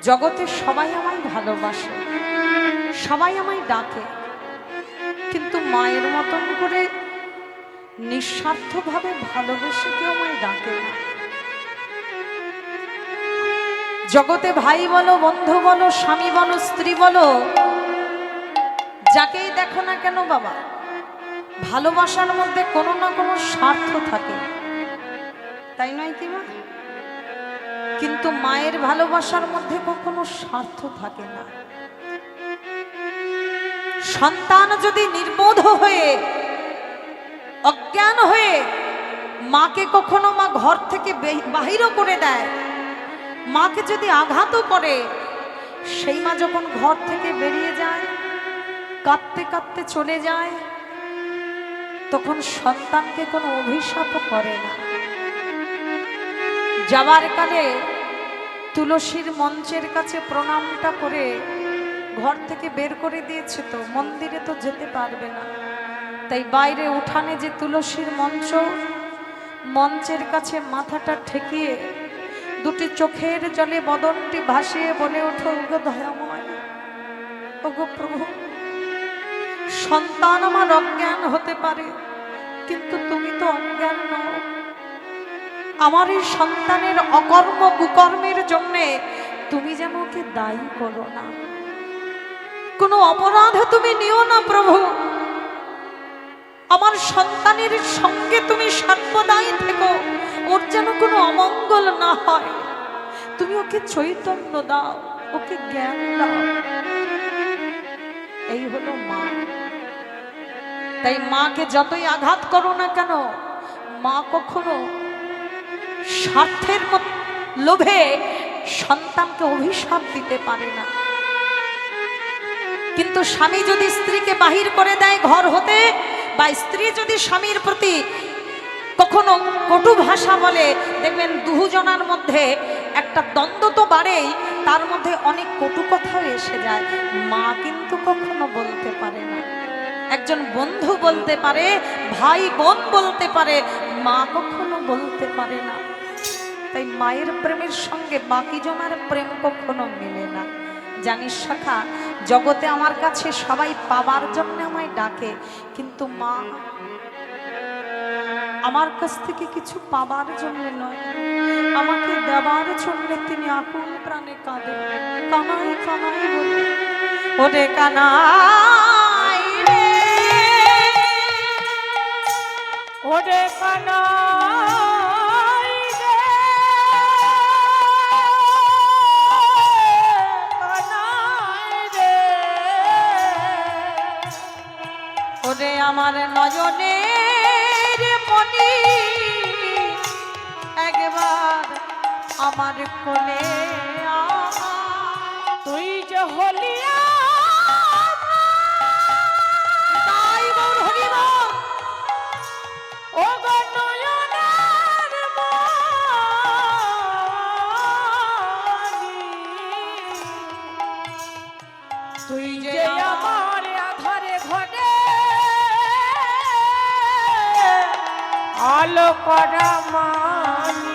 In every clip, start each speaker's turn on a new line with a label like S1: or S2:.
S1: জগতে সবাই আমায় ভালোবাসে, সবাই আমায় ডাকে, কিন্তু মায়ের মতন করে নিঃস্বার্থভাবে ভালোবেসে কেউ আমায় ডাকে না। জগতে ভাই বলো, বন্ধু বলো, স্বামী বলো, স্ত্রী বলো, যাকেই দেখো না কেন বাবা, ভালোবাসার মধ্যে কোনো না কোনো স্বার্থ থাকে, তাই নয় কি মা? কিন্তু মায়ের ভালোবাসার মধ্যে কখনো স্বার্থ থাকে না। সন্তান যদি নির্বোধ হয়ে, অজ্ঞান হয়ে মাকে কখনো মা ঘর থেকে বাহিরও করে দেয়, মাকে যদি আঘাতও করে, সেই মা যখন ঘর থেকে বেরিয়ে যায়, কাঁদতে কাঁদতে চলে যায়, তখন সন্তানকে কোনো অভিশাপও করে না। যাবার কালে তুলসীর মঞ্চের কাছে প্রণামটা করে ঘর থেকে বের করে দিয়েছে, তো মন্দিরে তো যেতে পারবে না, তাই বাইরে উঠানে যে তুলসীর মঞ্চ, মঞ্চের কাছে মাথাটা ঠেকিয়ে দুটি চোখের জলে বদনটি ভাসিয়ে বলে ওঠো, ওগো দয়াময়, ওগো প্রভু, সন্তান আমার অজ্ঞান হতে পারে, কিন্তু তুমি তো অজ্ঞান নও। আমার এই সন্তানের অকর্ম কুকর্মের জন্য তুমি যেন ওকে দায়ী করো না, কোনো অপরাধ তুমি নিও না প্রভু। আমার সন্তানের সঙ্গে তুমি সর্বদাই থেকো, ওর যেন কোনো অমঙ্গল না হয়। তুমি ওকে চৈতন্য দাও, ওকে জ্ঞান দাও। এই হলো মা। তাই মাকে যতই আঘাত করো না কেন, মা কখনো স্বার্থের লোভে সন্তানকে অভিশাপ দিতে পারে না। কিন্তু স্বামী যদি স্ত্রীকে বাহির করে দেয় ঘর হতে, বা স্ত্রী যদি স্বামীর প্রতি কখনো কটু ভাষা বলে, দেখবেন দুজনের মধ্যে একটা দ্বন্দ্ব তো বাড়েই, তার মধ্যে অনেক কটু কথাও এসে যায়। মা কিন্তু কখনো বলতে পারে না। একজন বন্ধু বলতে পারে, ভাই বোন বলতে পারে, মা কখনো বলতে পারে না। তাই মায়ের প্রেমের সঙ্গে বাকি জনের প্রেম কখনো মেলে না। জানিস শাখা, জগতে আমার কাছে সবাই পাবার জন্য আমায় ডাকে, কিন্তু মা আমার কাছ থেকে কিছু পাবার জন্য নয়, আমাকে দেবার জন্য তিনি আকুল প্রাণে কাঁদে। কানাই কানাই বলে, ওরে কানাই রে, ওরে কানাই রে, কানাই রে, ওরে আমার নয়নের মনি, একবার আমার কোলে তুই যে হলিয়া তাই বল হরিব, ও গো নয়নের মনি, তুই যে আমার আধারে ঘটে আলো করা মানি।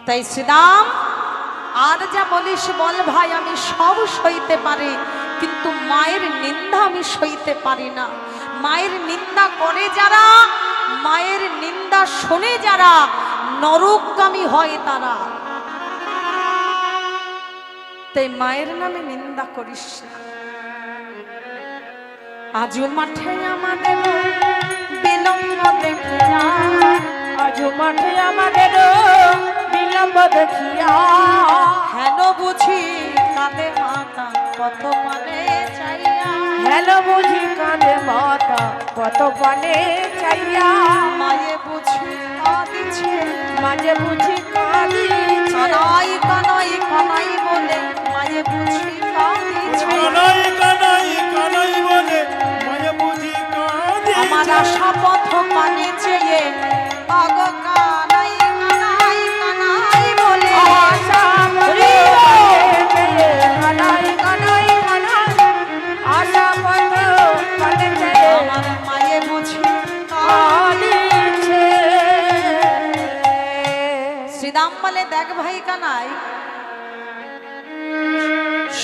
S1: তাই শ্রীরাম, আর যা বলিস বল ভাই, আমি সব সইতে পারি, কিন্তু মায়ের নিন্দা আমি সইতে পারি না। মায়ের নিন্দা করে যারা, মায়ের নিন্দা শোনে যারা, নরকগামী হয় তারা। তাই মায়ের নামে নিন্দা করিস না। আজও মাঠে আমাদের বিলম্ব দেখিয়া, আজও মাঠে আমাদের বিলম্ব দেখিয়া, হেন বুঝি কাঁদে মাতা কত মানে চাইয়া, হেন বুঝি কাঁদে মাতা কত মানে চাইয়া, মায়ে বুঝি কাঁদিছে, মাঝে বুঝি কাঁদিছে, কানাই কানাই কানাই বলে মায়ে বুঝি কাঁদিছে, কানাই কানাই কানাই বলে মায়ে বুঝি কাঁদিছে, আমার আশা পথ পানে চেয়ে আগো কানাই কানাই কানাই বলে আশা মরে কানাই কানাই কানাই, আশা পথ পানে চেয়ে আমার মায়ে বুঝি কাঁদিছে। শ্রীদাম বলে, দেখ ভাই কানাই,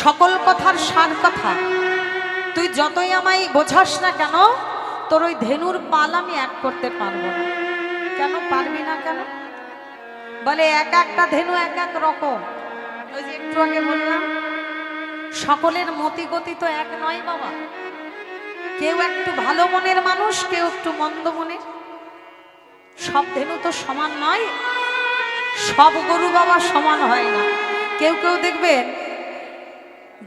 S1: সকল কথার সার কথা, তুই যতই আমায় বোঝাস না কেন, তোর ওই ধেনুর পাল আমি এক করতে পারবো না। কেন পারবি না কেন? বলে এক একটা ধেনু এক এক রকম। ওই যে একটু আগে বললাম, সকলের মতি গতি তো এক নয় বাবা। কেউ একটু ভালো মনের মানুষ, কেউ একটু মন্দ মনের। সব ধেনু তো সমান নয়, সব গরু বাবা সমান হয় না। কেউ কেউ দেখবেন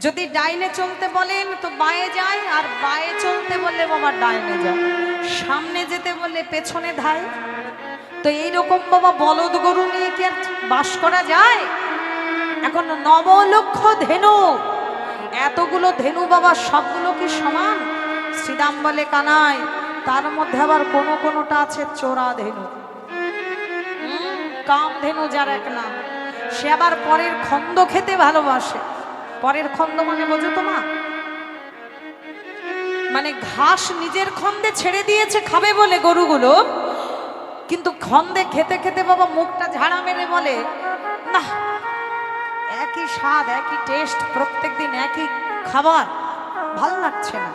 S1: যদি ডাইনে চলতে বলেন তো বাঁয়ে যায়, আর বাঁয়ে চলতে বললে বাবা ডাইনে যায়, সামনে যেতে বললে পেছনে ধায়। তো এইরকম বাবা বলদ গরু নিয়ে কি আর বাস করা যায়? এখন 9 লক্ষ ধেনু, এতগুলো ধেনু বাবা সবগুলো কি সমান? শ্রীদাম বলে, কানাই, তার মধ্যে আবার কোনোটা আছে চোরা ধেনু। কাম ধেনু যার এক নাম, সে আবার পরের খন্দ খেতে ভালোবাসে। পরের খন্দ মানে বোঝো তো মা? মানে ঘাস নিজের খন্দে ছেড়ে দিয়েছে খাবে বলে গরুগুলো, কিন্তু খন্দে খেতে খেতে বাবা মুখটা ঝাড়া মেরে বলে, না একই স্বাদ একই টেস্ট, প্রত্যেকদিন একই খাবার, ভাল লাগছে না।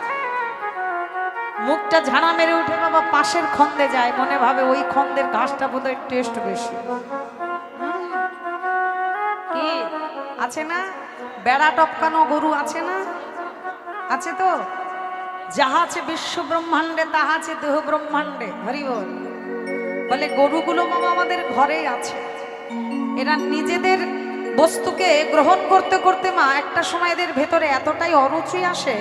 S1: মুখটা ঝাড়া মেরে উঠে বাবা পাশের খন্দে যায়, মনে ভাবে ওই খন্দের ঘাসটা বোধহয় টেস্ট বেশি। কি আছে না বেড়া টপকানো গরু আছে না? আছে তো। যাহা আছে বিশ্ব ব্রহ্মাণ্ডে তাহা আছে দেহ ব্রহ্মাণ্ডে। হরি বল। বলে গরুগুলো বাবা আমাদের ঘরেই আছে। এরা নিজেদের বস্তুকে গ্রহণ করতে করতে মা একটা সময় এদের ভেতরে এতটাই অরুচি আসে,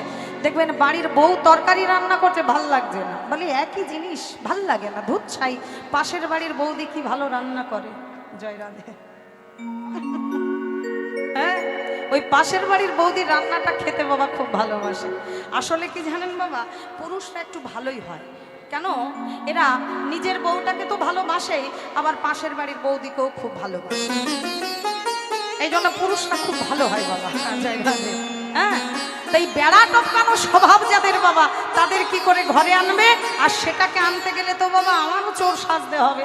S1: দেখবেন বাড়ির বউ তরকারি রান্না করতে ভাল লাগছে না, বলে একই জিনিস ভাল লাগে না, দুধ ছাই। পাশের বাড়ির বৌদি কি ভালো রান্না করে, জয় রাধে। হ্যাঁ, ওই পাশের বাড়ির বৌদির রান্নাটা খেতে বাবা খুব ভালোবাসে। আসলে কি জানেন বাবা, পুরুষরা একটু ভালোই হয়। কেন? এরা নিজের বউটাকে তো ভালোবাসে, আবার পাশের বাড়ির বৌদিকেও খুব ভালোবাসে। এই জন্য পুরুষরা খুব ভালো হয় বাবা। হ্যাঁ, তাই বেড়া টপকানো স্বভাব যাদের বাবা, তাদের কি করে ঘরে আনবে? আর সেটাকে আনতে গেলে তো বাবা আমারও চোর সাজতে হবে।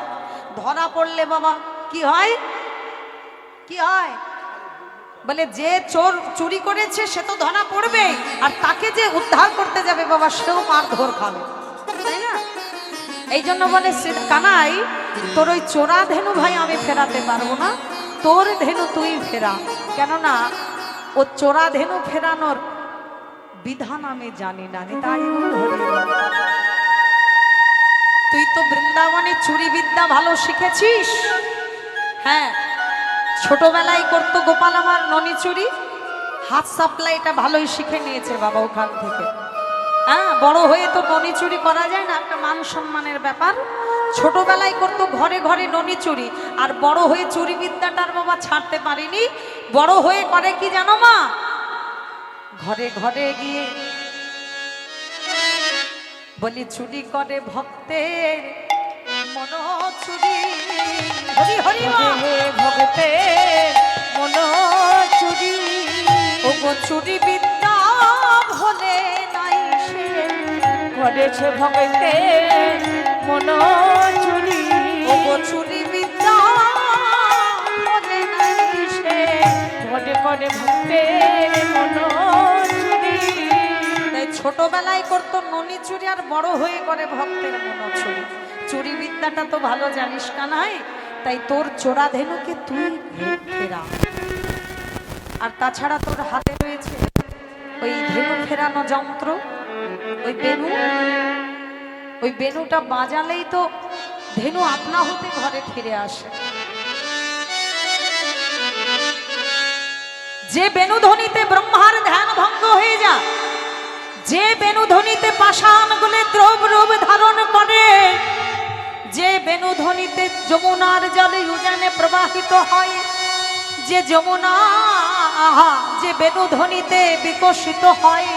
S1: ধরা পড়লে বাবা কি হয়? কি হয়? বলে যে চোর চুরি করেছে সে তো ধরা পড়বে, আর তাকে যে উদ্ধার করতে যাবে বাবা সেও মারধর খাবে, তাই না? এই জন্য বলে কানাই, তোর ওই চোরা ধেনু ভাই আমি ফেরাতে পারবো না, তোর ধেনু তুই ফেরা। কেননা ও চোরা ধেনু ফেরানোর বিধান আমি জানি না। তাই তুই তো বৃন্দাবনে চুরি বিদ্যা ভালো শিখেছিস। হ্যাঁ, ছোটবেলায় করতো গোপাল আমার ননি চুরি, হাত সাপ্লাইটা ভালোই শিখে নিয়েছে বাবা ওখান থেকে। হ্যাঁ, বড় হয়ে তো ননি চুরি করা যায় না, একটা মান সম্মানের ব্যাপার। ছোটবেলায় করতো ঘরে ঘরে ননি চুরি, আর বড় হয়ে চুরি বিদ্যাটার বাবা ছাড়তে পারিনি। বড় হয়ে করে কি জানো মা? ঘরে ঘরে গিয়ে বলি চুরি করে ভক্তের মন চুরি। হরি হরি ভক্তের মন চুরি। ওগো চুরি বিদ্যা ভোলে নাই সে করেছে ভক্তের মন চুরি। ওগো চুরি বিদ্যা ভোলে নাই সে করে করে ভক্তের মন চুরি। তাই ছোটবেলায় করতো ননি চুরি, আর বড় হয়ে করে ভক্তের মন চুরি। চুরি বিদ্যাটা তো ভালো জানিস কানাই, তাই তোর চোরা ধেনুকে তুই ফেরা। আর তাছাড়া তোর হাতে রয়েছে ওই ধেনু ফেরানো যন্ত্র, ওই বেনু। ওই বেনুটা বাজালেই তো ধেনু আপনা হতে ঘরে ফিরে আসে। যে বেনুধ্বনিতে ব্রহ্মার ধ্যান ভঙ্গ হয়ে যায়, যে বেনুধ্বনিতে পাষাণগুলো দ্রব রূপ ধারণ করে, যে বেনুধ্বনিতে যমুনার জল উজানে প্রবাহিত হয়, যে যমুনা যে বেনুধ্বনিতে বিকশিত হয়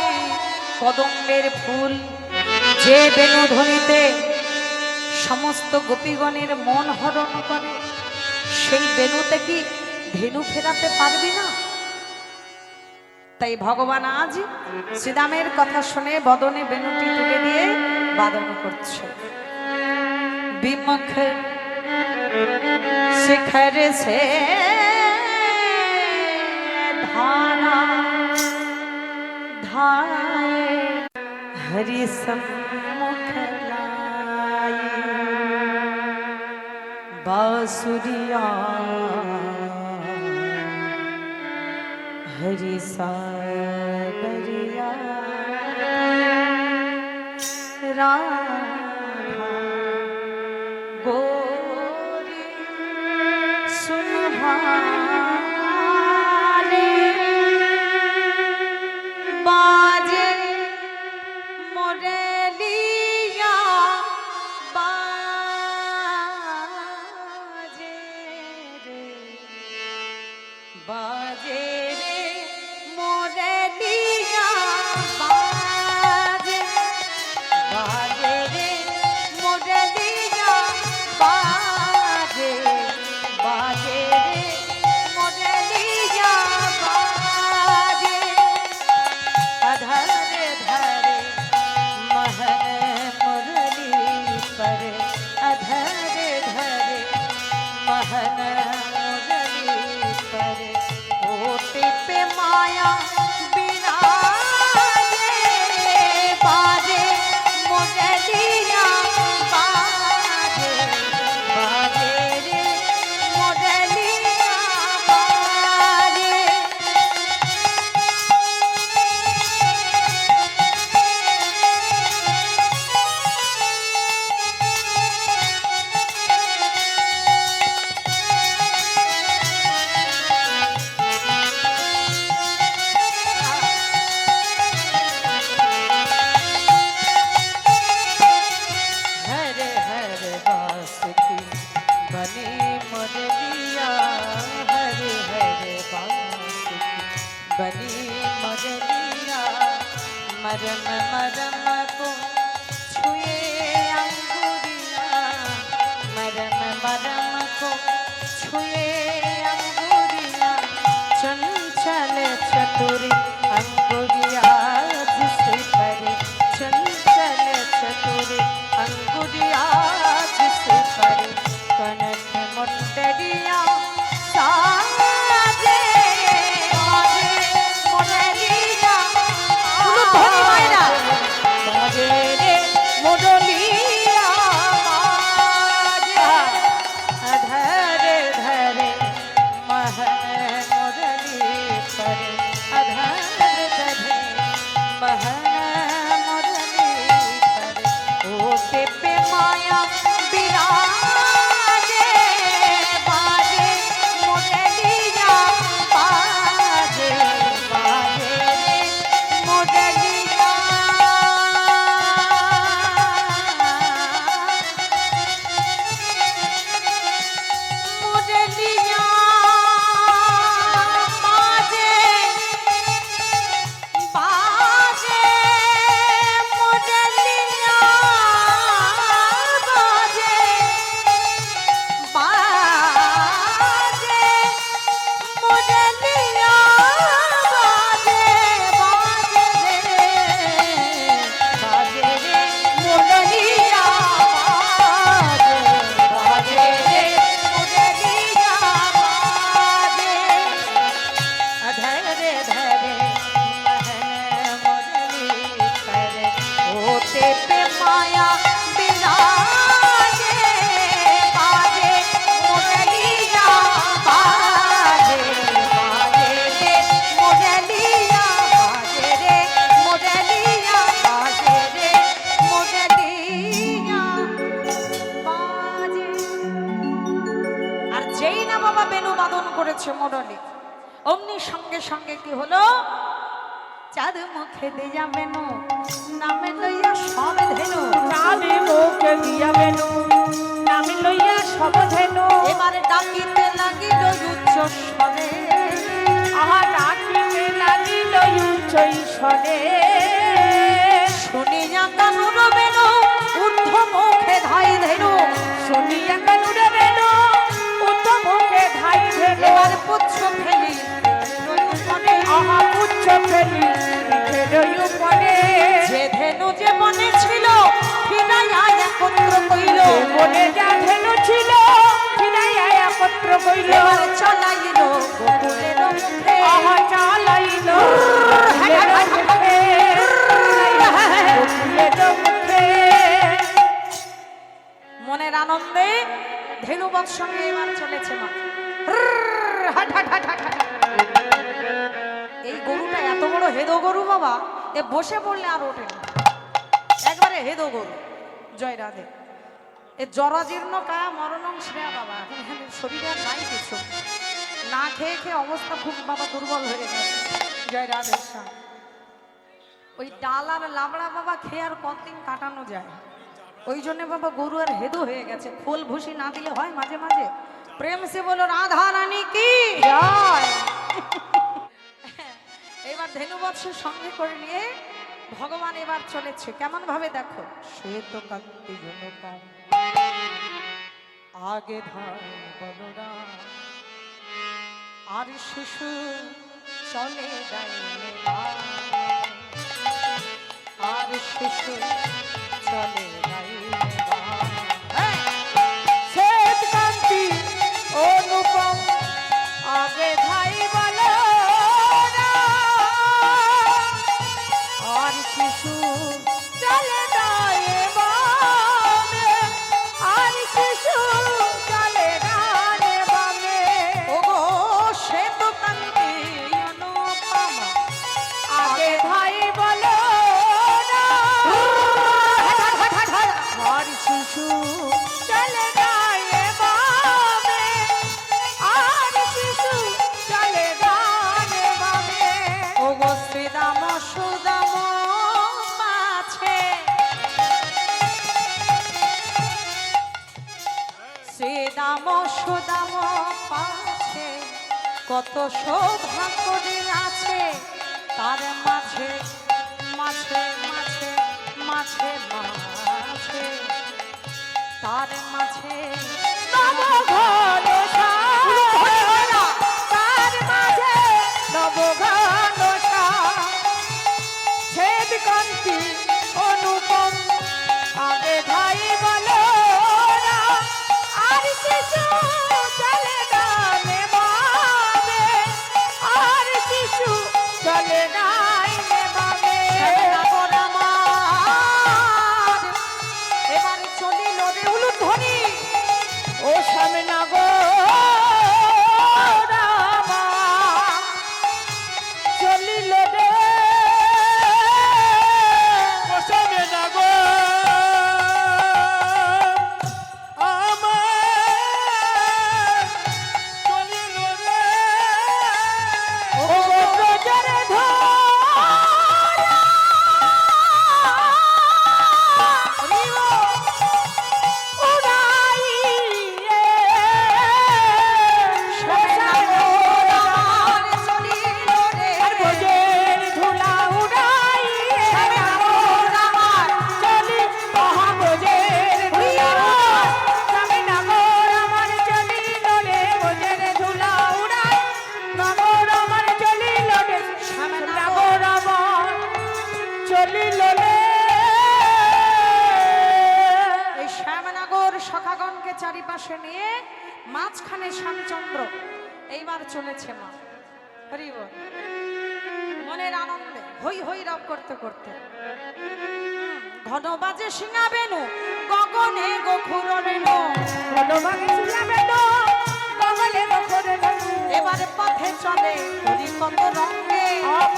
S1: কদম্বের ফুল, যে বেনুধ্বনিতে সমস্ত গোপীগণের মন হরণ করে, সেই বেনুতে কি ধেনু ফেরাতে পারবি না? তাই ভগবান আজ শ্রীদামের কথা শুনে বদনে বেনুটি তুলে দিয়ে বাদন করছে। বিমুখ शिखर से धारा धाए हरि सम्मुख लाई बांसुरिया हरि सागरिया राधा गोरी सुनहारे बाजे मुरलिया बाजे रे बाजे रे मुरलिया बाजे बाजे रे मुरलिया बाजे बाजे रे मुरलिया बाजे अधरे धरे महन मुरली पर अधरे धरे महन मुरली पर ओटे पे माया बिराजे बाजे मुरलिया बाजे बाजे रे मुरलिया बाजे हरे हरे बास की बनी मुरलिया हरे हरे बास की बनी मुरलिया मरम मरम को छुए अंगुरिया मरम मरम को छुए अंगुरिया चंचल चतुरी अंगुरिया जिसे परे चंचल चतुरी अंगुरिया जिसे परे कनक मुंडरिया साजे बाजे मुरलिया बाजे रे मुरलिया बाजे अधरे धरे महन मुरली पर अधरे धरे महन मुरली पर ओटे पे माया बिराजे बाजे मुरलिया बाजे बाजे रे मुरलिया मुरलिया बाजे बाजे मुरलिया बाजे बाजे मुरलिया बाजे बाजे रे बाजे रे मुरलिया बाजे बाजे रे मुरलिया बाजे अधरे धरे महन मुरली पर ओटे पे माया बिराजे बाजे मुरलिया बाजे बाजे रे मुरलिया बाजे रे मुरलिया बाजे रे मुरलिया বাজে। আর যেই না বাবা বেনু বাদন করেছে মুরলি অমনি সঙ্গে সঙ্গে কি হলো চাঁদ মুখে দিয়া বেনু নামে লইয়া সব ধেনু
S2: চাঁদে মুখে দিয়া বেনু নামে লইয়া সব ধেনু
S1: এবারে ডাকিতে লাগিল উচ্চ স্বরে
S2: আহা ডাকিতে লাগিল উচ্চ স্বরে
S1: শুনিয়া কানুর বেনু ঊর্ধ্ব মুখে ধাই ধেনু
S2: শুনিয়া কানুর বেনু উচ্চ মুখে ধাই ধেনু
S1: এবারে পুচ্ছ ফেলি
S2: আহা পুচ্ছ ফেলি উপরে
S1: যে ধেনু যে বনে ছিল ফিরাইয়া একত্র কইল
S2: বনে যা ধেনু ছিল একত্র কইল
S1: এবারে চলাইল গোকুলের মুখে
S2: আহা চালাইল গোকুলের মুখে গোকুলের মুখে
S1: মনের আনন্দে ধেনুবৎ সঙ্গে এবার চলেছে মা হাট হাট হাট হাট হাট। এই গরুটা এত বড় হেদো গরু বাবা, এ বসে পড়লে আর ওঠে না, একবারে হেদো গরু। জয় রাধে। এ জরাজীর্ণ কা মরণং শ্রেয়া বাবা, এখন শরীরে আর নাই কিছু, না খেয়ে খেয়ে অবস্থা খুব বাবা দুর্বল হয়ে গেছে। জয় রাধে। ওই ডাল আর লাবড়া বাবা খেয়ে আর কতদিন কাটানো যায়, ওই জন্য বাবা গরু আর হেদো হয়ে গেছে। খোল ভুসি না দিলে হয় মাঝে মাঝে। প্রেম সে বলো রাধা রানী কি জয়। এবার ধেনুবৎসের সঙ্গে করে নিয়ে ভগবান এবার চলেছে কেমন ভাবে দেখো। শ্বেত কান্তি জনকম আগে ধায় বলরাম, আর শিশু চলে ডাইনে বামে, আর শিশু চলে ডাইনে বামে।
S2: শ্বেত কান্তি অনুপম আগে ধাই বলো আর শিশু চলে ডায়ে বামে, আর শিশু চলে ডানে বামে।
S1: ওগো শ্বেত কান্তি অনুপম
S2: আগে ধাই বলো আর শিশু চলে ডায়ে বামে, আর শিশু চলে ডানে বামে।
S1: ওগো শ্রীদাম সুদাম পাছে, শ্রীদাম সুদাম পাছে কত সৌভাগ্য আছে, তার মাঝে মাঝে মাঝে মাঝে মাঝে তার মাঝে
S2: নবঘন সার, তার মাঝে নবঘন সার। শ্বেত কান্তি অনুপম আগে ধাই বলো আর শিশু চলে ডানে বামে, আর শিশু চলে ডাইনে বামে।
S1: এবার চলিল রে উলুধ্বনি,
S2: ও সামনা গো রামা চলিল রে, ও সামনা গো আমার চলিল রে, ও ব্রজের
S1: এই শ্যামনগর সখাগণকে চারিপাশে নিয়ে মাঝখানে শ্যামচন্দ্র এইবার চলেছে মা। হরি বল। মনের আনন্দে হই হই রব করতে করতে ঘন বাজে সিঙা বেনু গগনে গোখুর রেণু, এবারে পথে চলে হরি কত রঙে,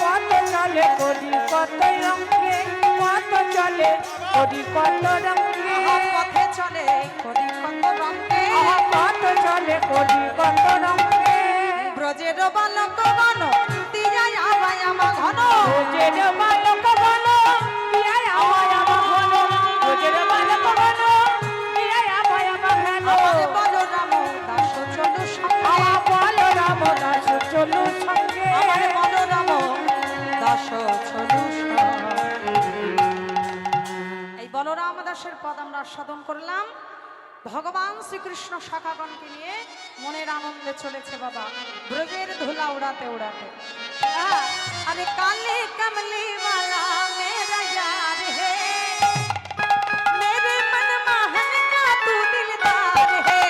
S2: পথ চলে করি কত রঙে, পথ চলে করি কত রঙে,
S1: পথে চলে হরি কত রঙে,
S2: পথ চলে করি কত রঙে।
S1: ব্রজের বালক গণ দিয়াই আবাই আমা ঘন,
S2: ব্রজের বালক বল দিয়াই আমায় আমা ঘন, ব্রজের বালক বল দিয়াই আমায় আমা ঘন।
S1: আমার বলরাম দাস চলু সঙ্গে,
S2: আমার বলরাম দাস চলু সঙ্গে,
S1: আমার বলরাম দাস চলু সঙ্গে। এই বলরাম দাসের পদ আমরা আস্বাদন করলাম। ভগবান শ্রীকৃষ্ণ শাখাগণকে নিয়ে মনের আনন্দে চলেছে বাবা ব্রজের ধুলা উড়াতে উড়াতে। আরে কালে কমলি वाला मेरा यार है, मेरे मन मोहन का तू दिलदार है।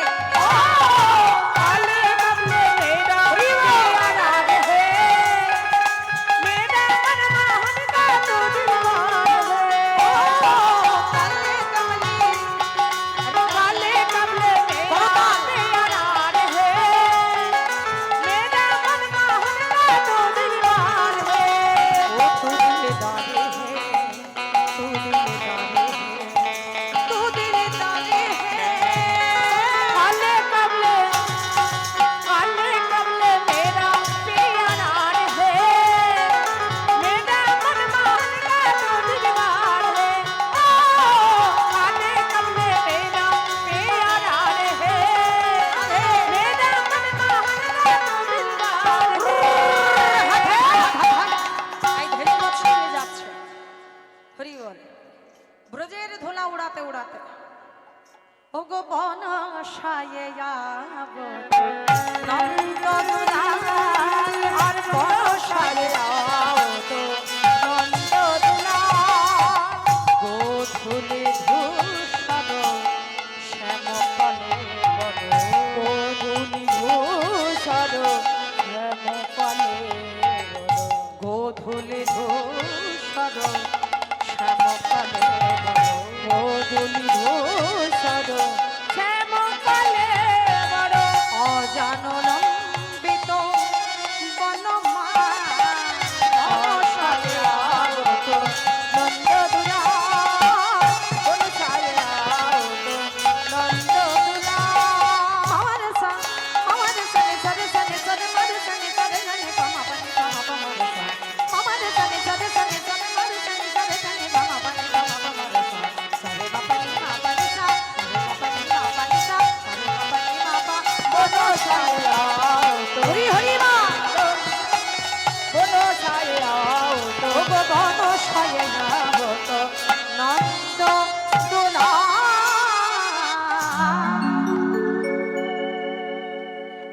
S1: প্রলম্বিত বনমা হরি হরি মা নন্দ দোলা।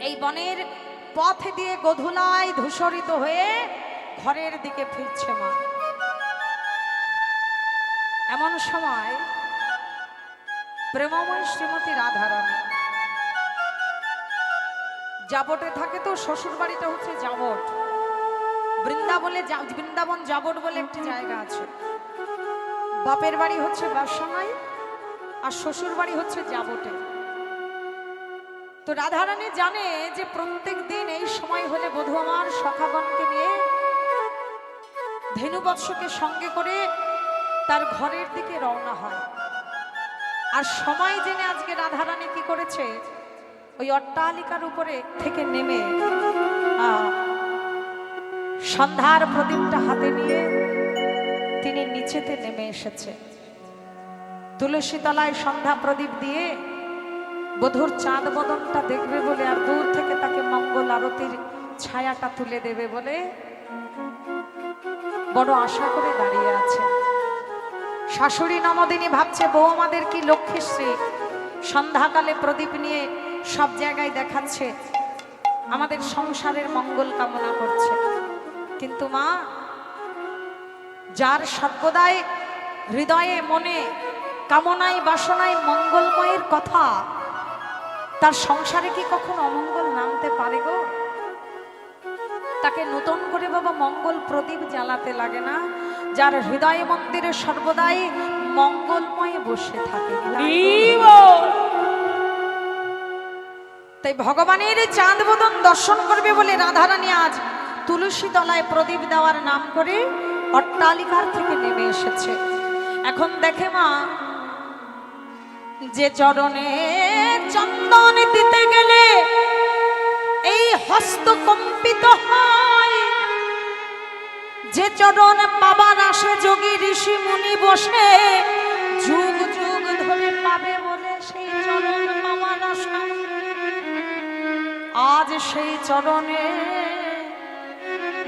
S1: এই বনের পথ দিয়ে গোধূলায় ধূসরিত হয়ে ঘরের দিকে ফিরছে মা। এমন সময় প্রেমময় শ্রীমতী রাধারানী জাবটে থাকে, তো শ্বশুর বাড়িটা হচ্ছে জাবট। বৃন্দাবন জাবট বলে একটি জায়গা আছে। বাপের বাড়ি হচ্ছে বাসানাই আর শ্বশুর বাড়ি হচ্ছে জাবটে। তো রাধারানী জানে যে প্রত্যেক দিন এই সময় হলে বধূ আমার সখাগণকে নিয়ে ধেনুবৎসকে সঙ্গে করে তার ঘরের দিকে রওনা হয়। আর সময় জেনে আজকে রাধারানী কি করেছে, ওই অট্টালিকার উপরে থেকে নেমে সন্ধ্যার প্রদীপটা হাতে নিয়ে তিনি নিচেতে নেমে এসেছে। তুলসী তলায় সন্ধ্যা প্রদীপ দিয়ে বধূর চাঁদ বদনটা দেখবে বলে আর দূর থেকে তাকে মঙ্গল আরতির ছায়াটা তুলে দেবে বলে বড় আশা করে দাঁড়িয়ে আছে। শাশুড়ি নমদিনী ভাবছে বউ আমাদের কি লক্ষ্মীশ্রী, সন্ধ্যাকালে প্রদীপ নিয়ে সব জায়গায় দেখাচ্ছে, আমাদের সংসারের মঙ্গল কামনা করছে। কিন্তু মা, যার সর্বদাই হৃদয়ে মনে কামনায় বাসনায় মঙ্গলময়ের কথা, তার সংসারে কি কখনো অমঙ্গল নামতে পারে গো? তাকে নতুন করে বাবা মঙ্গল প্রদীপ জ্বালাতে লাগে না, যার হৃদয় মন্দিরে সর্বদাই মঙ্গলময় বসে থাকে। তাই ভগবানের চাঁদ বদন দর্শন করবে বলে রাধারানী আজ তুলসী তলায় প্রদীপ দেওয়ার নাম করে অট্টালিকার থেকে নেমে এসেছে। এখন দেখে মা, যে চরণে চন্দন দিতে গেলে এই হস্ত কম্পিত হয়, যে চরণ পাবার আসে যোগী ঋষি মুনি বসে যুগ যুগ ধরে পাবে বলে সেই চরণ পাবার আশা, আজ সেই চরণে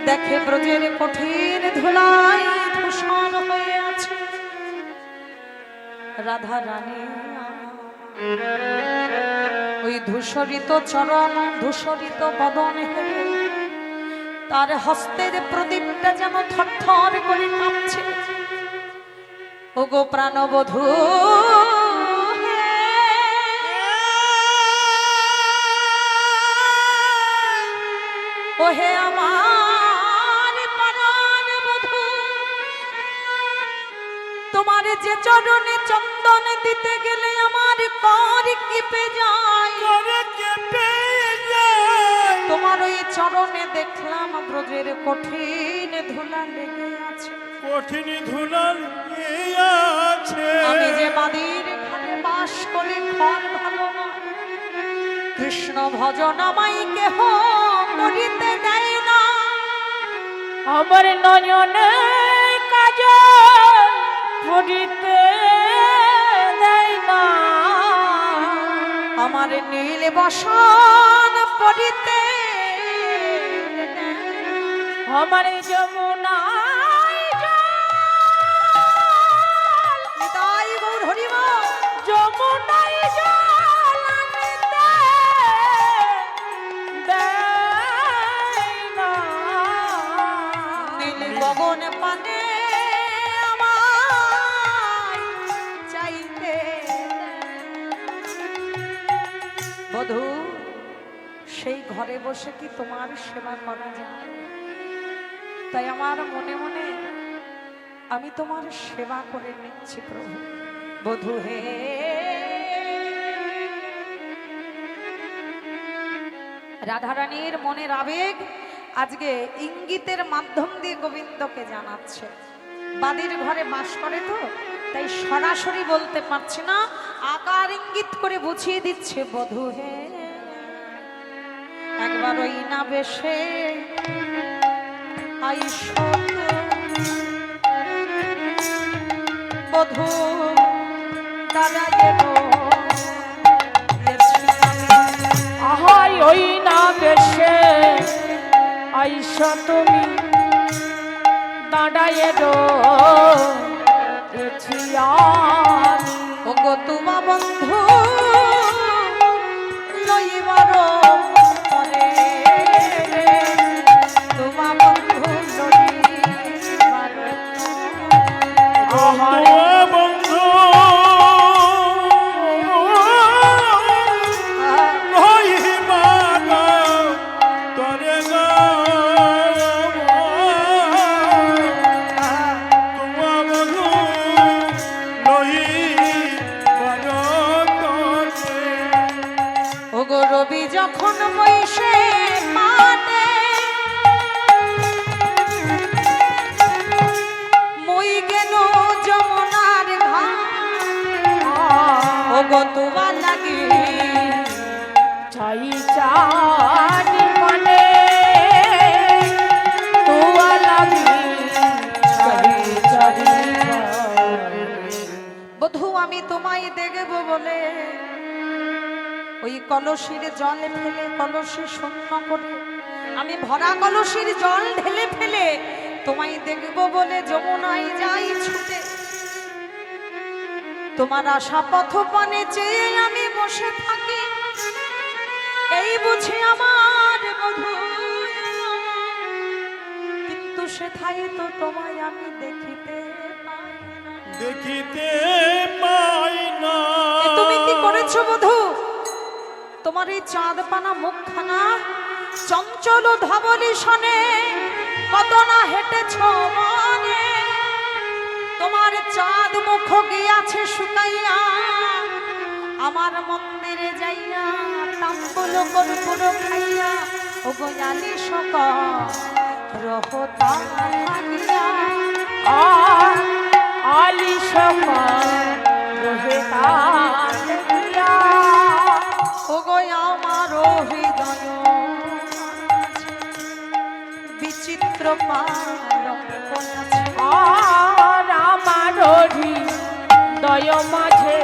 S1: দেখে ব্রজের কঠিন ধুলায় ধূসর হয়ে আছে রাধা রানী। ওই ধূসরিত চরণ ধূসরিত বদন হেলে তার হস্তের প্রদীপটা যেন থরথর করে কাঁপছে। ও গো প্রাণবধূ, ওহে আমার প্রাণ বধূ, তোমার যে চরণে চন্দন দিতে গেলে আমার কর কেঁপে যায়, তোমার ওই চরণে দেখলাম ব্রজের কঠিন ধুলা লেগে আছে।
S3: কঠিন ধুলা লেগে আছে।
S1: আমি যে বাদীর ঘরে বাস করে ঘর ভালো নয়, কৃষ্ণ ভজন আমায় কেহ করিতে দেয় না।
S2: আমার নয়নে কাজল পড়িতে দেয় না,
S1: আমার নীল বসন পড়িতে,
S2: আমার যমুনায়
S1: তাই গৌর হরিব
S2: যমুনায় জল আনিতে দেয় না।
S1: নীল গগন পানে আমায় চাইতে। বধূ, সেই ঘরে বসে কি তোমার সেবা করা যায়? তাই আমার মনে মনে আমি তোমার সেবা করে নিচ্ছি প্রভু। বধূ হে, রাধারানীর মনের আবেগ আজকে ইঙ্গিতের মাধ্যম দিয়ে গোবিন্দকে জানাচ্ছে। বাদির ঘরে বাস করে তো, তাই সরাসরি বলতে পারছে না, আকার ইঙ্গিত করে বুঝিয়ে দিচ্ছে, বধূ হে একবার ওই না বেশে আইসো বধূ দাঁড়ায়
S2: আহাই ওই না বেশে আইস তুমি দাঁড়ায়ে রয়েছি আমি।
S1: ওগো তোমা বন্ধু লইবার পরে তোমা বন্ধু লইবার
S2: আহারে
S3: বন্ধু লইবার তরে গো তোমা বন্ধু লইবার তরে।
S1: ওগো রবি যখন বইসে পাতে মই গেল যমুনার ঘাট, ওগো তোমার লাগি
S2: চাই চারি মানে তুয়া লাগি চাই চারি
S1: বধূ আমি তোমায় দেখব বলে ওই কলসির জল ফেলে কলসি শূন্য করে, আমি ভরা কলসির জল ঢেলে ফেলে তোমায় দেখব বলে যমুনায় যাই ছুটে। তোমার আশা পথ পানে চেয়ে আমি বসে থাকি, এই বুঝি আমার বধূ, কিন্তু সেথায় তো তোমায় আমি দেখিতে পাই না।
S3: দেখিতে পাই না।
S1: এ তুমি কি করেছো বধূ? তোমার এই চাঁদ পানা মুখখানা চঞ্চল ধবলি শনে কত না হেঁটেছ মনে, তোমার চাঁদ মুখ গিয়াছে শুকাইয়া, আমার মন্দিরে যাইয়া তাম্বুল কর্পূর খাইয়া, ও গোয়ালি সকল রহতা লাগিয়া
S2: আলি সমান রহে তাকিয়া
S1: ও গো আমার হৃদয় বিচিত্র পালঙ্ক আছে।
S2: আর আমার হৃদয় মাঝে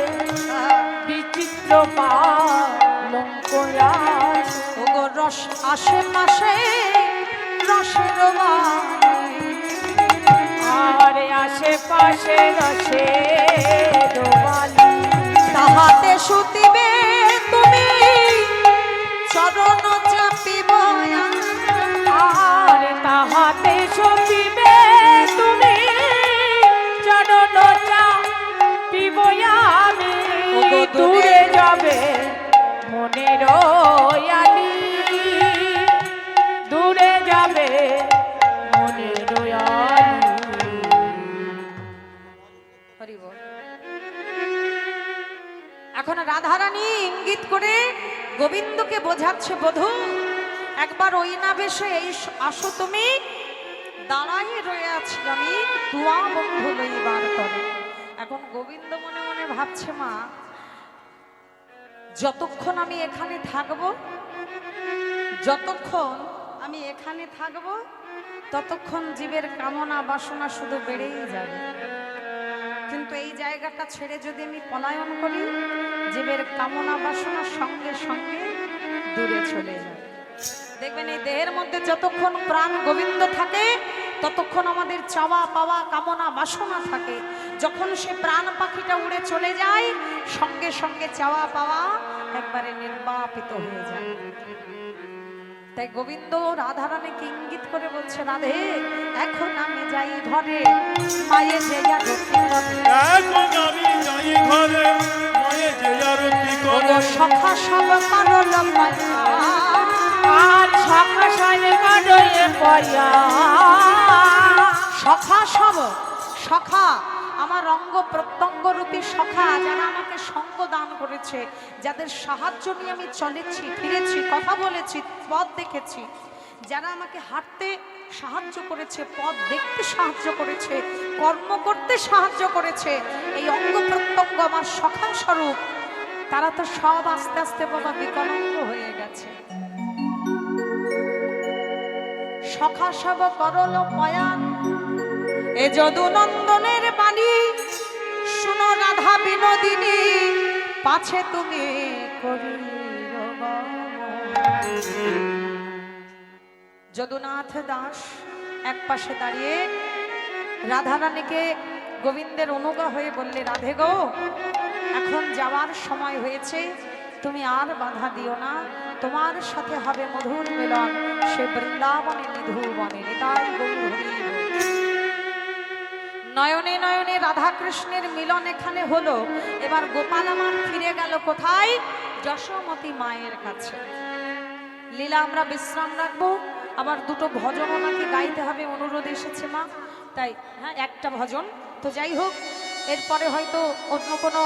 S2: বিচিত্র পালঙ্ক আছে।
S1: ও গো রস আশেপাশে রসের বাণী,
S2: আর আশেপাশে রসে ডোবালি
S1: তাহাতে শুতিবে তুমি চরণ চাপিব
S2: আর তাহাতে সপিবে তুমি চরণ চাপিব আমি।
S1: ওগো
S2: দূরে যাবে মনের আলি, দূরে যাবে মনের আলি।
S1: হরি বল। এখন রাধারানী ইঙ্গিত করে গোবিন্দকে বোঝাচ্ছে, বধূ একবার ওই না বেশে এই আসো তুমি, দাঁড়াই রয়ে আছি আমি তুয়া বন্ধু লইবার তরে। এখন গোবিন্দ মনে মনে ভাবছে, মা যতক্ষণ আমি এখানে থাকবো, যতক্ষণ আমি এখানে থাকবো ততক্ষণ জীবের কামনা বাসনা শুধু বেড়েই যাবে, কিন্তু এই জায়গাটা ছেড়ে যদি আমি পলায়ন করি, জীবের কামনা বাসনা সঙ্গে সঙ্গে দূরে চলে যাবে। দেখবেন এই দেহের মধ্যে যতক্ষণ প্রাণ গোবিন্দ থাকে ততক্ষণ আমাদের চাওয়া পাওয়া কামনা বাসনা থাকে। যখন সে প্রাণ পাখিটা উড়ে চলে যায়, সঙ্গে সঙ্গে চাওয়া পাওয়া একবারে নির্বাপিত হয়ে যায়। তাই গোবিন্দ রাধারানীকে ইঙ্গিত করে বলছে, রাধে এখন আমি যাই ঘরে, মায়ের যে আরতি করে।
S3: এখন আমি যাই ঘরে, মায়ে যে আরতি করে।
S1: সখা সব পারল মায়া,
S2: আর সখা সাজে কাটয়ে পয়া।
S1: সখা সব, সখা আমার অঙ্গ প্রত্যঙ্গ রূপী সখা, যারা আমাকে সঙ্গ দান করেছে, যাদের সাহায্য নিয়ে আমি চলেছি, ফিরেছি, কথা বলেছি, পথ দেখেছি, যারা আমাকে হাঁটতে সাহায্য করেছে, পথ দেখতে সাহায্য করেছে, কর্ম করতে সাহায্য করেছে, এই অঙ্গ প্রত্যঙ্গ আমার সখা স্বরূপ, তারা তো সব আস্তে আস্তে বাবা বিকলাঙ্গ হয়ে গেছে। সখা সব করল পয়ান, এ যদু নন্দনের বাণী শুনো রাধা বিনোদিনী, পাছে তুমি করিল গমন। যদুনাথ দাস এক পাশে দাঁড়িয়ে রাধারানীকে গোবিন্দের অনুগা হয়ে বললে, রাধে গো, এখন যাওয়ার সময় হয়েছে, তুমি আর বাধা দিও না, তোমার সাথে হবে মধুর মিলন সে বৃন্দাবনে নিধুবনে। নিতাই গৌর হরি বল। নয়নে নয়নে রাধা কৃষ্ণের মিলন এখানে হলো। এবার গোপাল আমার ফিরে গেল কোথায়? যশোমতী মায়ের কাছে। লীলা আমরা বিশ্রাম রাখবো, আবার দুটো ভজন ওনাকে গাইতে হবে, অনুরোধ এসেছে মা, তাই হ্যাঁ একটা ভজন তো যাই হোক, এরপরে হয়তো অন্য কোনো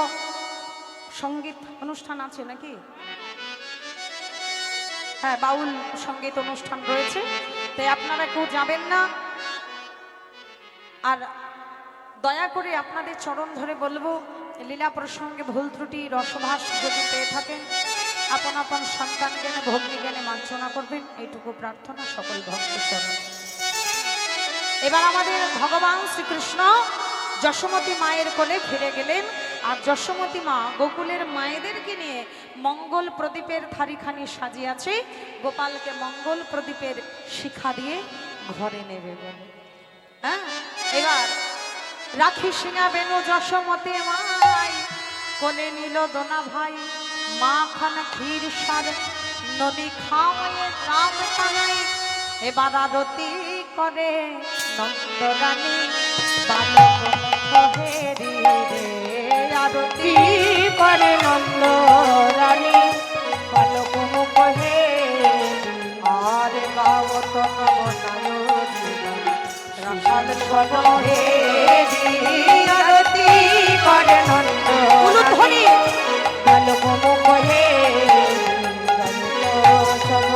S1: সঙ্গীত অনুষ্ঠান আছে নাকি? হ্যাঁ, বাউল সঙ্গীত অনুষ্ঠান রয়েছে, তাই আপনারা কেউ যাবেন না। আর দয়া করে আপনাদের চরণ ধরে বলবো, লীলা প্রসঙ্গে ভুল ত্রুটি রসভাস যদি পেয়ে থাকেন, আপন আপন সন্তান জ্ঞানে ভগ্নী জ্ঞানে মার্জনা করবেন, এইটুকু প্রার্থনা সকল ভক্ত চরণ। এবার আমাদের ভগবান শ্রীকৃষ্ণ যশোমতী মায়ের কোলে ফিরে গেলেন, আর যশোমতী মা গোকুলের মায়েদেরকে নিয়ে মঙ্গল প্রদীপের থারিখানি সাজিয়েছে, গোপালকে মঙ্গল প্রদীপের শিখা দিয়ে ঘরে নেবে বলে। হ্যাঁ, এবার রাখি সিঙা বেনু যশোমতী মাই, কোলে নিল দোনা ভাই, মা খান ক্ষীর সার নদী খাওয়ায় রাম কানাই। এবার আরতি করে নন্দরানী, বালক হেরি রে, আরতি
S2: করে নন্দরানী, বালক মুখ হেরি।
S1: আর গাওত নবনায়নী, রাখাল গণ হেরি,
S2: আরতি করে নন্দরানী, বালক মুখ হেরি। সব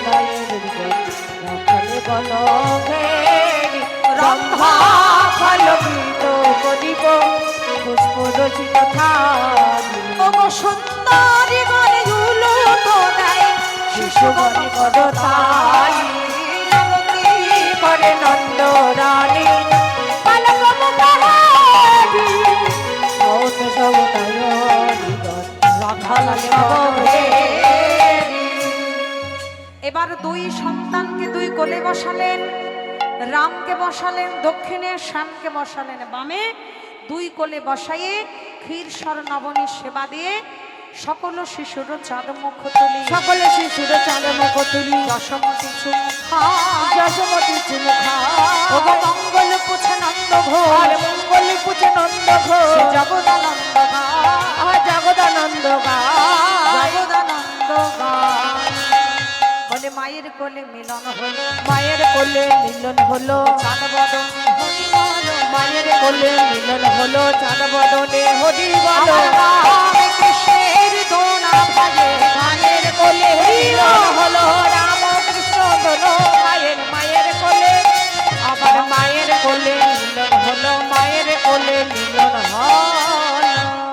S2: নয়ের রাখাল গণ হেরি। রম্ভা ফল বৃত করিব, পুষ্প রচিত থালি।
S1: ওগো সুন্দরী গণে ঝুলো তো দেয়,
S2: শিশুগণে করতালি। আরতি করে নন্দরানী, বালক মুখ হেরি। মৌন সব নয়নিগণ, রাখাল সব হেরি।
S1: এবার দুই সন্তানকে দুই কোলে বসালেন, রামকে বসালেন দক্ষিণে, শ্যামকে বসালেন বামে, দুই কোলে বসাইয়ে ক্ষীরসর নবনীর সেবা দিয়ে সকল শিশুর চাঁদ মুখ তুলি,
S2: সকল শিশুর চাঁদ মুখ তুলি।
S1: যশোমতী চুমুখা,
S2: যশোমতী চুমুখা,
S1: ওগো মঙ্গল পুছে নন্দ ঘোষ,
S2: আর মঙ্গল পুছে নন্দ ঘোষ।
S1: জগদানন্দ গান,
S2: জগদানন্দ গান,
S1: জগদানন্দ গান। বলে মায়ের কোলে মিলন হলো,
S2: মায়ের কোলে মিলন হলো,
S1: চাঁদ বদন হরি বল,
S2: মায়ের কোলে মিলন হলো, চাঁদ বদনে হরি বল।
S1: আমার রাম কৃষ্ণের দোনা ভাজে,
S2: মায়ের কোলে মিলন হলো, রাম কৃষ্ণ দোনো মায়ের, মায়ের কোলে। আবার মায়ের কোলে মিলন হলো, মায়ের কোলে মিলন হলো।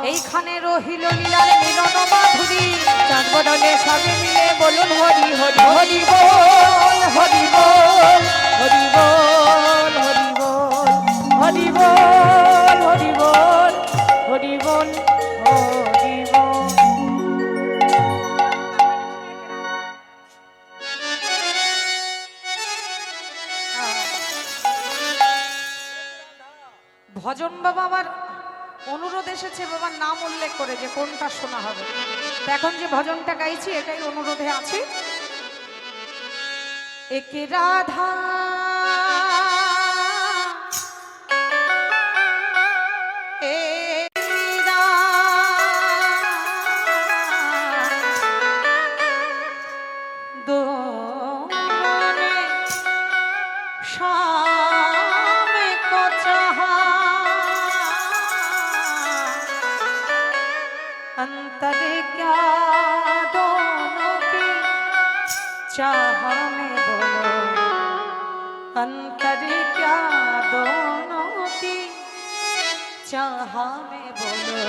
S1: এইখানে রহিল লীলার মিলন মাধুরী,
S2: চাঁদ বদনে সবে মিলে বলুন হরি হরি হরি বল, হরি বল, হরি বল, হরি বল, হরি বল, হরি বল, হরি বল, হরি বল।
S1: ভজন বাবা আবার অনুরোধ এসেছে, বাবার নাম উল্লেখ করে যে কোনটা শোনা হবে। তো এখন যে ভজনটা গাইছি এটাই অনুরোধে আছে। একে রাধা এ দোনে শামে কো চাহা, अंतर क्या दोनों की चाह में बोलो अंतर क्या दोनों की चाह में बोलो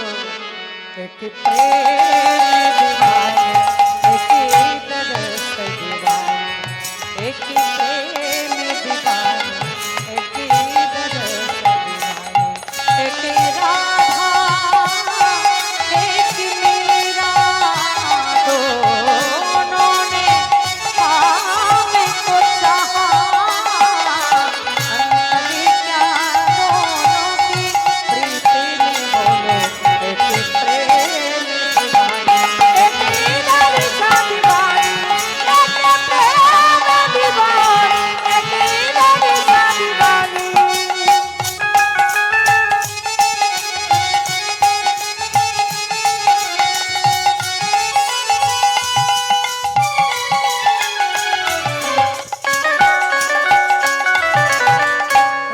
S1: एक प्रेम दीवाने एक दरस दीवाने एक प्रेम दीवाने एक दरस दीवाने एक राधा एक मीरा दोनों ने पाम को चाहा अंतरी क्या दोनों की प्रीति में बोले एक प्रेम दीवाने एक दरस दीवाने एक प्रेम दीवाने एक दरस दीवाने।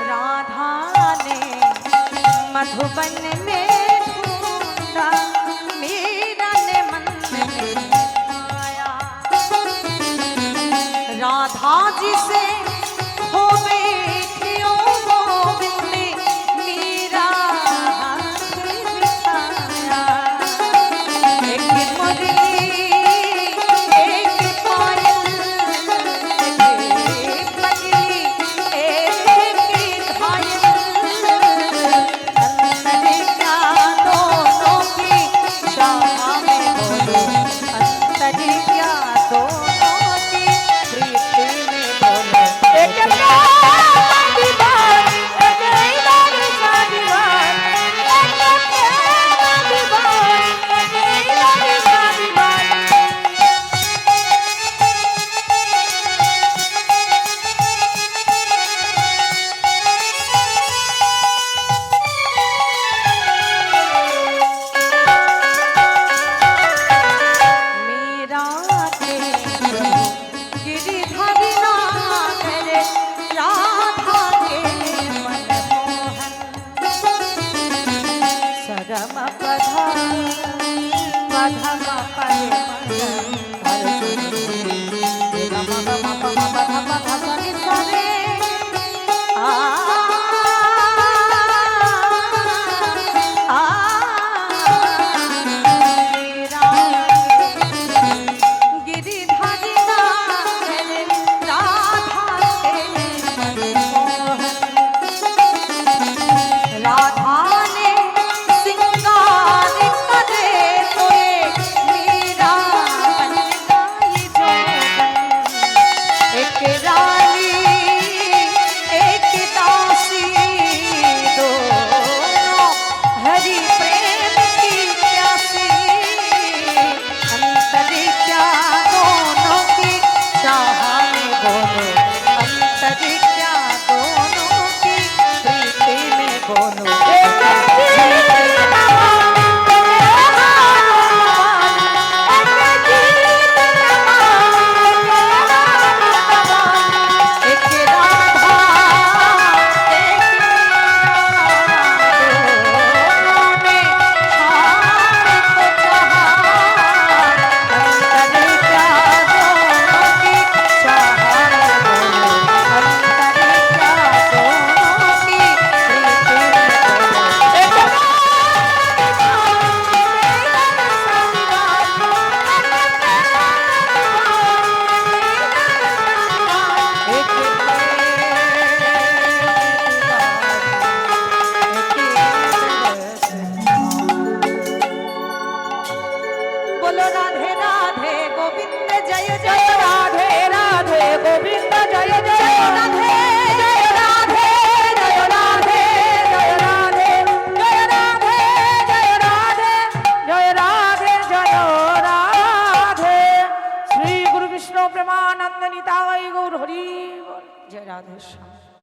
S1: राधा ने मधुबन में ढूंढा मीरा ने मन में पाया राधा जी से हो बैठी ओ गोविंद मीरा हाथ बिठाया एक मुरली एक पायल एक पगली एक घायल अंतर क्या दोनों की चाह में बोलो अंतर क्या दोनों की प्रीति में बोलो एक प्रेम दीवाने एक दरस दीवाने एक प्रेम दीवाने एक दरस दीवाने। मेरा गिरिधरि नागर राधा के मनमोहन सरम पधा पधम पद गिरिधरि नागर राधा के मनमोहन राधा ने सिंगार करे तोरे मीरा बन गई जोगन एक रानी एक दासी दोनों हरि प्रेम की प्यासी अंतर क्या दोनों की चाह में बोलो अंतर क्या दोनों की प्रीति में बोलो एक राधा एक दोनों ने शाम को चाहा अंतर क्या दोनों की चाह में बोलो अंतर क्या दोनों की प्रीति में बोलो एक बोलो राधे राधे गोविंद जय जय राधे राधे गोविंद जय जय राधे जय राधे जय राधे जय राधे जय राधे जय राधे
S2: जय राधे जय राधे श्री गुरु विष्णु प्रेमानंद निताय गौर हरि बोल।
S1: जय राधे श्याम।